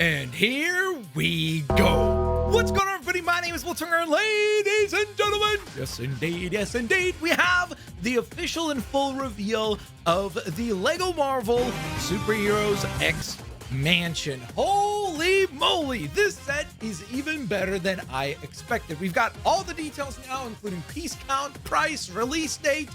And here we go. What's going on, everybody? My name is Blitzwinger, and ladies and gentlemen, yes indeed, we have the official and full reveal of the Lego Marvel Superheroes X Mansion. Holy moly, this set is even better than I expected. We've got all the details now, including piece count, price, release date,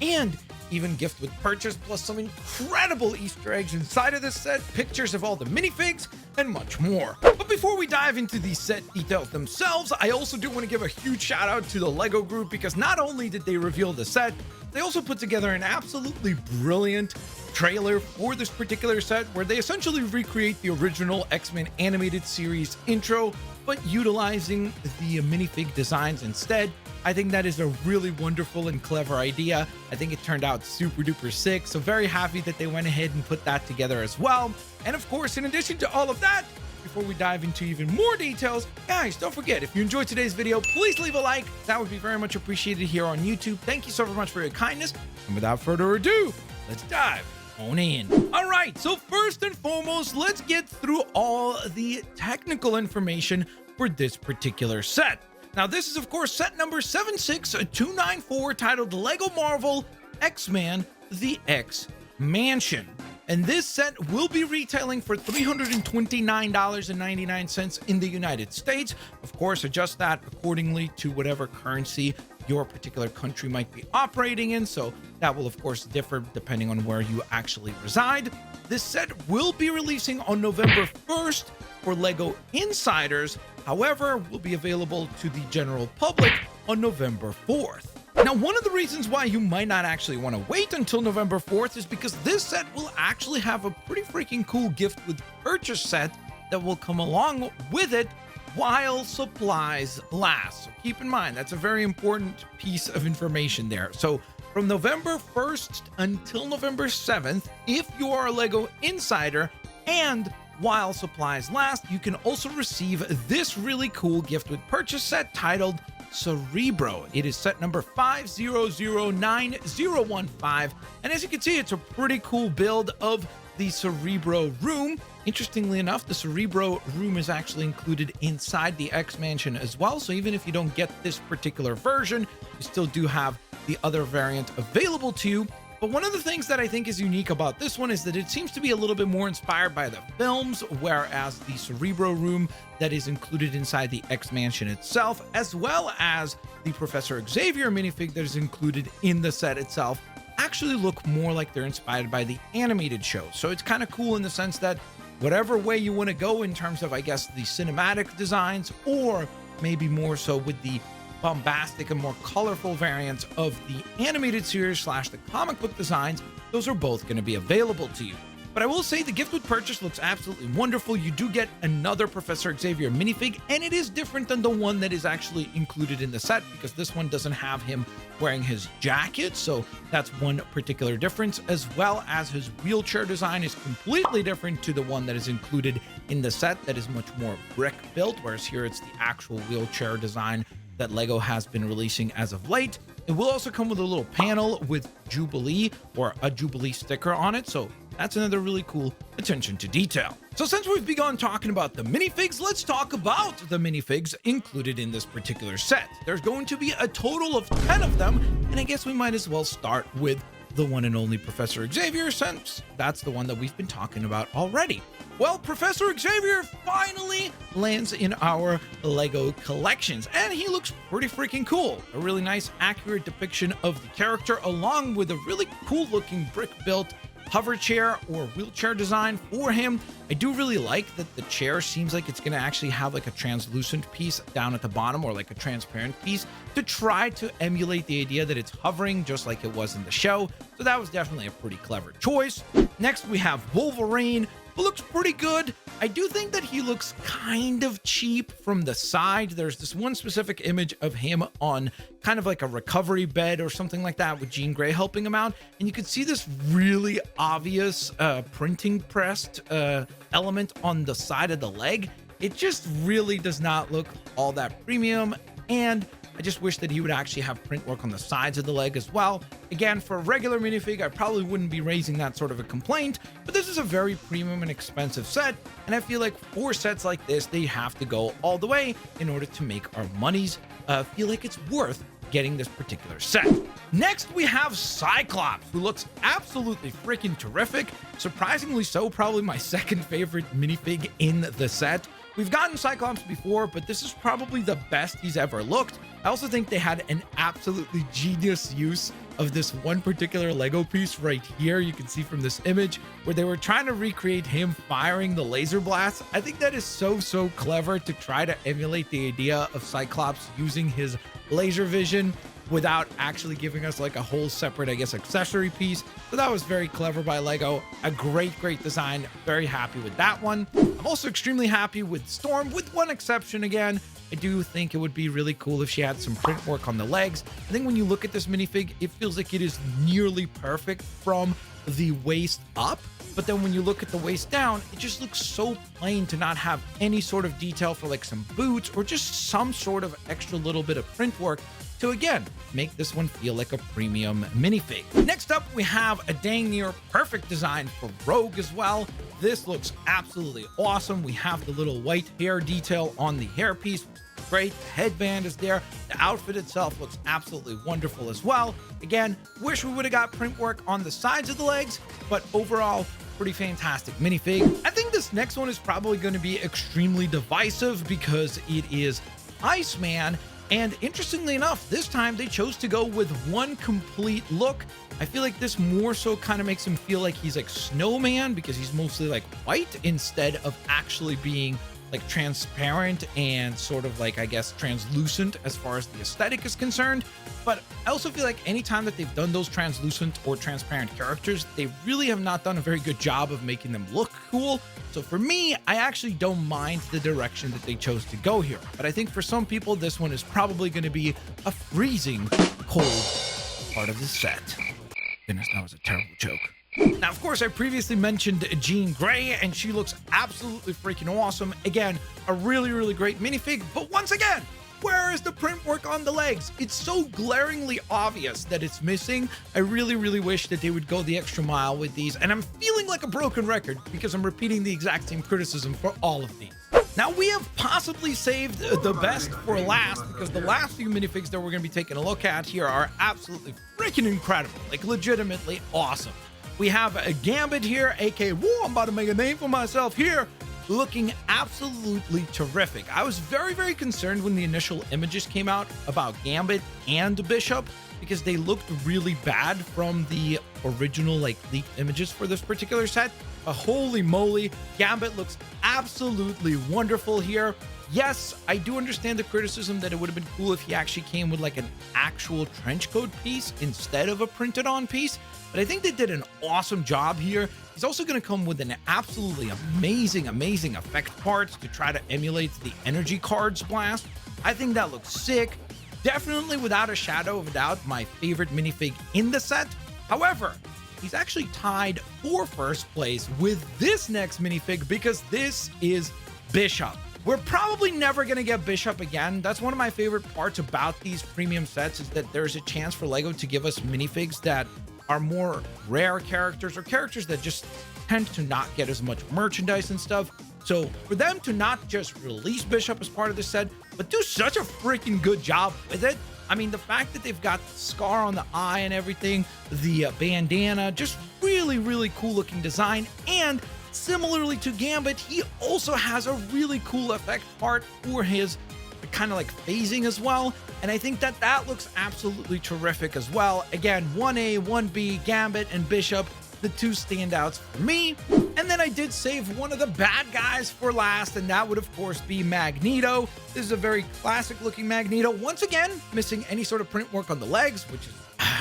and even gift with purchase, plus some incredible Easter eggs inside of this set, pictures of all the minifigs, and much more. But before we dive into the set details themselves, I also do want to give a huge shout out to the Lego group, because not only did they reveal the set, they also put together an absolutely brilliant trailer for this particular set, where they essentially recreate the original X-Men animated series intro, but utilizing the minifig designs instead. I think that is a really wonderful and clever idea. I think it turned out super duper sick, so very happy that they went ahead and put that together as well. And of course, in addition to all of that, before we dive into even more details, guys, don't forget, if you enjoyed today's video, please leave a like. That would be very much appreciated here on YouTube. Thank you so very much for your kindness. And without further ado, let's dive on in. All right, so first and foremost, let's get through all the technical information for this particular set. Now, this is, of course, set number 76294, titled Lego Marvel X-Men The X Mansion. And this set will be retailing for $329.99 in the United States. Of course, adjust that accordingly to whatever currency your particular country might be operating in. So that will, of course, differ depending on where you actually reside. This set will be releasing on November 1st for Lego insiders. However, will be available to the general public on November 4th. Now, one of the reasons why you might not actually want to wait until November 4th is because this set will actually have a pretty freaking cool gift with purchase set that will come along with it while supplies last. So keep in mind, that's a very important piece of information there. So from November 1st until November 7th, if you are a Lego insider and while supplies last, you can also receive this really cool gift with purchase set titled Cerebro. It is set number 5009015, and as you can see, it's a pretty cool build of the Cerebro room. Interestingly enough, the Cerebro room is actually included inside the X Mansion as well, so even if you don't get this particular version, you still do have the other variant available to you. But one of the things that I think is unique about this one is that it seems to be a little bit more inspired by the films, whereas the Cerebro room that is included inside the X Mansion itself, as well as the Professor Xavier minifig that is included in the set itself, actually look more like they're inspired by the animated show. So it's kind of cool in the sense that whatever way you want to go in terms of, I guess, the cinematic designs, or maybe more so with the bombastic and more colorful variants of the animated series / the comic book designs, those are both going to be available to you. But I will say the gift with purchase looks absolutely wonderful. You do get another Professor Xavier minifig, and it is different than the one that is actually included in the set, because this one doesn't have him wearing his jacket, so that's one particular difference, as well as his wheelchair design is completely different to the one that is included in the set that is much more brick built, whereas here it's the actual wheelchair design that Lego has been releasing as of late. It will also come with a little panel with Jubilee, or a Jubilee sticker on it, so that's another really cool attention to detail. So since we've begun talking about the minifigs, let's talk about the minifigs included in this particular set. There's going to be a total of 10 of them, and I guess we might as well start with the one and only Professor Xavier, since that's the one that we've been talking about already. Well, Professor Xavier finally lands in our Lego collections, and he looks pretty freaking cool. A really nice, accurate depiction of the character, along with a really cool looking brick-built hover chair or wheelchair design for him. I do really like that the chair seems like it's going to actually have like a translucent piece down at the bottom, or like a transparent piece, to try to emulate the idea that it's hovering just like it was in the show. So that was definitely a pretty clever choice. Next, we have Wolverine, who looks pretty good. I do think that he looks kind of cheap from the side. There's this one specific image of him on kind of like a recovery bed or something like that, with Jean Grey helping him out, and you can see this really obvious printing pressed element on the side of the leg. It just really does not look all that premium, and I just wish that he would actually have print work on the sides of the leg as well. Again, for a regular minifig, I probably wouldn't be raising that sort of a complaint, but this is a very premium and expensive set, and I feel like for sets like this, they have to go all the way in order to make our monies feel like it's worth getting this particular set. Next, we have Cyclops, who looks absolutely freaking terrific. Surprisingly so, probably my second favorite minifig in the set. We've gotten Cyclops before, but this is probably the best he's ever looked. I also think they had an absolutely genius use of this one particular Lego piece right here. You can see from this image where they were trying to recreate him firing the laser blast. I think that is so clever to try to emulate the idea of Cyclops using his laser vision without actually giving us like a whole separate, I guess, accessory piece. So that was very clever by Lego. A great design. Very happy with that one. I'm also extremely happy with Storm, with one exception again. I do think it would be really cool if she had some print work on the legs. I think when you look at this minifig, it feels like it is nearly perfect from the waist up. But then when you look at the waist down, it just looks so plain to not have any sort of detail for like some boots or just some sort of extra little bit of print work to, again, make this one feel like a premium minifig. Next up, we have a dang near perfect design for Rogue as well. This looks absolutely awesome. We have the little white hair detail on the hairpiece. Great. The headband is there. The outfit itself looks absolutely wonderful as well. Again, wish we would have got print work on the sides of the legs, but overall, pretty fantastic minifig. I think this next one is probably going to be extremely divisive because it is Iceman. And interestingly enough, this time they chose to go with one complete look. I feel like this more so kind of makes him feel like he's like Snowman because he's mostly like white instead of actually being like transparent and sort of like, I guess, translucent as far as the aesthetic is concerned. But I also feel like anytime that they've done those translucent or transparent characters, they really have not done a very good job of making them look cool. So for me, I actually don't mind the direction that they chose to go here. But I think for some people, this one is probably going to be a freezing cold part of the set. Goodness, that was a terrible joke. Now, of course, I previously mentioned Jean Grey, and she looks absolutely freaking awesome. Again, a really great minifig, but once again, where is the print work on the legs? It's so glaringly obvious that it's missing. I really wish that they would go the extra mile with these, and I'm feeling like a broken record because I'm repeating the exact same criticism for all of these. Now, we have possibly saved the best for last because the last few minifigs that we're going to be taking a look at here are absolutely freaking incredible, like legitimately awesome. We have a Gambit here, aka, whoa, I'm about to make a name for myself here, looking absolutely terrific. I was very concerned when the initial images came out about Gambit and Bishop because they looked really bad from the original like leaked images for this particular set. But holy moly, Gambit looks absolutely wonderful here. Yes, I do understand the criticism that it would have been cool if he actually came with like an actual trench coat piece instead of a printed on piece, but I think they did an awesome job here. He's also going to come with an absolutely amazing effect parts to try to emulate the energy cards blast. I think that looks sick. Definitely, without a shadow of a doubt, my favorite minifig in the set. However, he's actually tied for first place with this next minifig because this is Bishop. We're probably never going to get Bishop again. That's one of my favorite parts about these premium sets is that there's a chance for Lego to give us minifigs that are more rare characters or characters that just tend to not get as much merchandise and stuff. So for them to not just release Bishop as part of the set, but do such a freaking good job with it. I mean, the fact that they've got the scar on the eye and everything, the bandana, just really cool looking design. And similarly to Gambit, he also has a really cool effect part for his kind of like phasing as well. And I think that that looks absolutely terrific as well. Again, 1A, 1B, Gambit, and Bishop, the two standouts for me. And then I did save one of the bad guys for last, and that would of course be Magneto. This is a very classic looking Magneto. Once again, missing any sort of print work on the legs, which is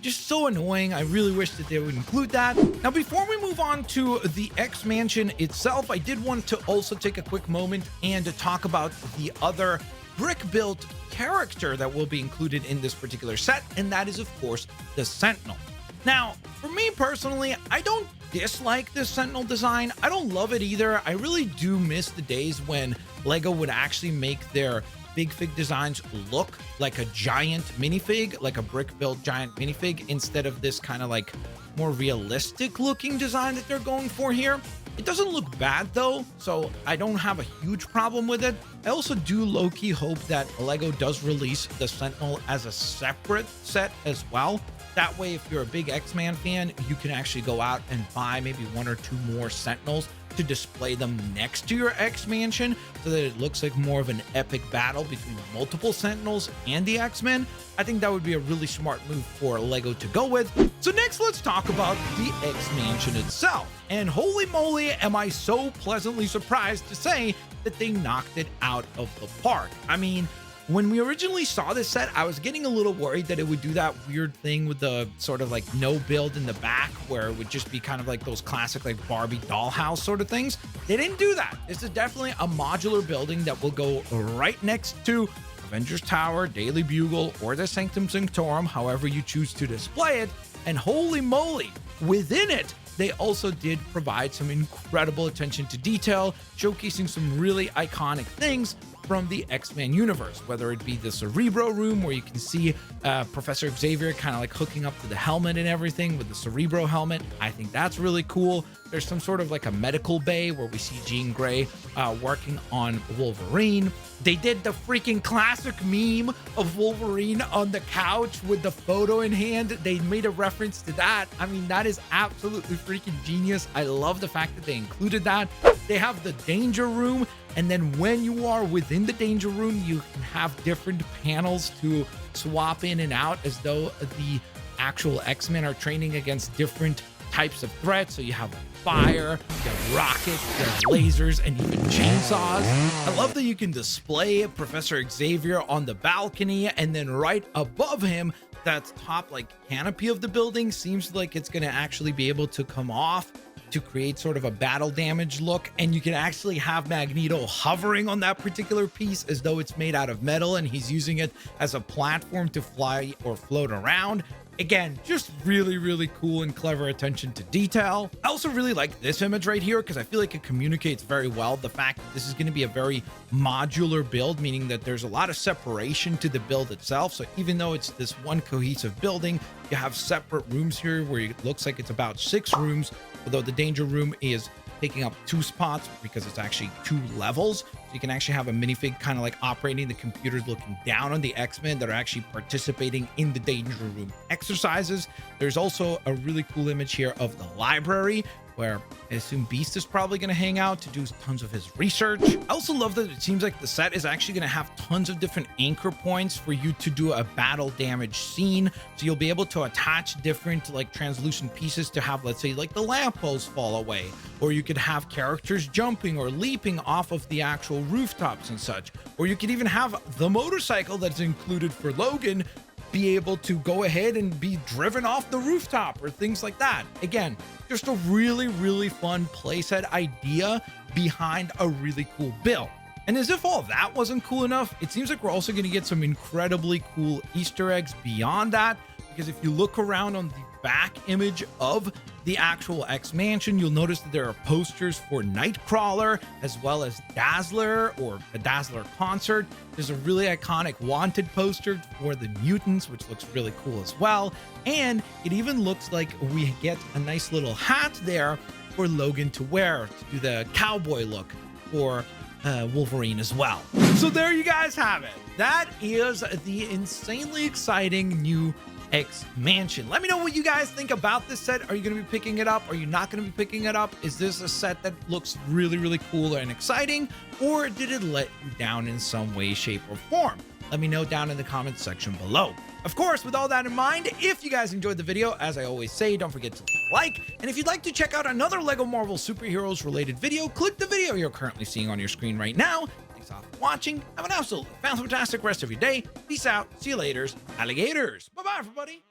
just so annoying. I really wish that they would include that. Now, before we move on to the X Mansion itself, I did want to also take a quick moment and to talk about the other brick-built character that will be included in this particular set, and that is, of course, the Sentinel. Now, for me personally, I don't dislike this Sentinel design. I don't love it either. I really do miss the days when Lego would actually make their big fig designs look like a giant minifig, like a brick built giant minifig, instead of this kind of like more realistic looking design that they're going for here. It doesn't look bad though, so I don't have a huge problem with it. I also do low-key hope that Lego does release the Sentinel as a separate set as well. That way, if you're a big X-Man fan, you can actually go out and buy maybe 1 or 2 more Sentinels to display them next to your X-Mansion so that it looks like more of an epic battle between multiple Sentinels and the X-Men. I think that would be a really smart move for Lego to go with. So next, let's talk about the X-Mansion itself. And holy moly, am I so pleasantly surprised to say that they knocked it out of the park. I mean, when we originally saw this set, I was getting a little worried that it would do that weird thing with the sort of like no build in the back, where it would just be kind of like those classic like Barbie dollhouse sort of things. They didn't do that. This is definitely a modular building that will go right next to Avengers Tower, Daily Bugle, or the Sanctum Sanctorum, however you choose to display it. And holy moly, within it, they also did provide some incredible attention to detail, showcasing some really iconic things from the X-Men universe, whether it be the Cerebro room where you can see Professor Xavier kind of like hooking up to the helmet and everything with the Cerebro helmet. I think that's really cool. There's some sort of like a medical bay where we see Jean Grey working on Wolverine. They did the freaking classic meme of Wolverine on the couch with the photo in hand. They made a reference to that. I mean, that is absolutely freaking genius. I love the fact that they included that. They have the danger room, and then when you are within the danger room, you can have different panels to swap in and out as though the actual X-Men are training against different types of threats. So you have fire, you have rockets, you have lasers, and even chainsaws. I love that you can display Professor Xavier on the balcony, and then right above him, that top like canopy of the building seems like it's going to actually be able to come off to create sort of a battle damage look, and you can actually have Magneto hovering on that particular piece as though it's made out of metal and he's using it as a platform to fly or float around. Again, just really, really cool and clever attention to detail. I also really like this image right here because I feel like it communicates very well the fact that this is going to be a very modular build, meaning that there's a lot of separation to the build itself. So even though it's this one cohesive building, you have separate rooms here where it looks like it's about 6 rooms, although the danger room is taking up 2 spots because it's actually 2 levels. So you can actually have a minifig kind of like operating the computers looking down on the X-Men that are actually participating in the danger room exercises. There's also a really cool image here of the library where I assume Beast is probably going to hang out to do tons of his research. I also love that it seems like the set is actually going to have tons of different anchor points for you to do a battle damage scene. So you'll be able to attach different like translucent pieces to have, let's say, like the lamppost fall away, or you could have characters jumping or leaping off of the actual rooftops and such, or you could even have the motorcycle that's included for Logan be able to go ahead and be driven off the rooftop or things like that. Again, just a really, really fun playset idea behind a really cool build. And as if all that wasn't cool enough, it seems like we're also going to get some incredibly cool Easter eggs beyond that, because if you look around on the back image of the actual X-Mansion, you'll notice that there are posters for Nightcrawler as well as Dazzler or a Dazzler concert. There's a really iconic Wanted poster for the Mutants, which looks really cool as well. And it even looks like we get a nice little hat there for Logan to wear to do the cowboy look for Wolverine as well. So there you guys have it. That is the insanely exciting new X-Mansion. Let me know what you guys think about this set. Are you going to be picking it up? Are you not going to be picking it up? Is this a set that looks really, really cool and exciting, or did it let you down in some way, shape, or form? Let me know down in the comments section below. Of course, with all that in mind, if you guys enjoyed the video, as I always say, don't forget to like. And if you'd like to check out another LEGO Marvel superheroes related video, click the video you're currently seeing on your screen right now. Thanks all for watching. Have an absolutely fantastic rest of your day. Peace out. See you later, alligators. Bye-bye, everybody.